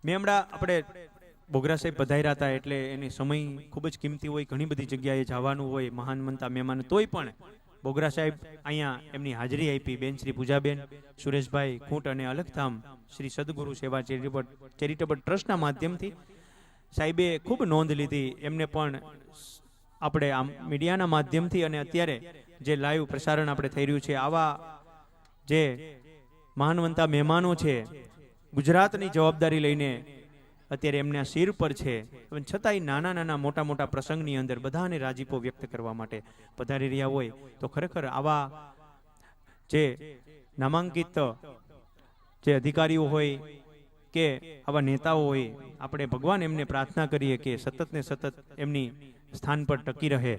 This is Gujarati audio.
મેં હમણાં આપણે બોગરા સાહેબ પધાર્યા હતા એટલે એની સમય ખૂબ જ કિંમતી હોય, ઘણી બધી જગ્યાએ જવાનું હોય, મહાન મનતા મહેમાન, તોય પણ બોગરા સાહેબ અહીંયા એમની હાજરી આપી. બેન શ્રી પૂજાબેન, સુરેશભાઈ ખૂંટ અને અલગધામ શ્રી સદગુરુ સેવા ચેરિટેબલ ટ્રસ્ટના માધ્યમથી સાહેબે ખૂબ નોંધ લીધી. એમને પણ આપણે આમ મીડિયાના માધ્યમથી અને અત્યારે જે લાઈવ પ્રસારણ આપણે થઈ રહ્યું છે, આવા જે મહાનવંતા મહેમાનો છે, ગુજરાતની જવાબદારી લઈને અત્યારે એમના શિર પર છે, છતાંય નાના નાના મોટા મોટા પ્રસંગની અંદર બધાને રાજીપો વ્યક્ત કરવા માટે પધારી રહ્યા હોય તો ખરેખર આવા જે નામાંકિત જે અધિકારીઓ હોય કે આવા નેતાઓ હોય, આપણે ભગવાન એમને પ્રાર્થના કરીએ કે સતત ને સતત એમની સ્થાન પર ટકી રહે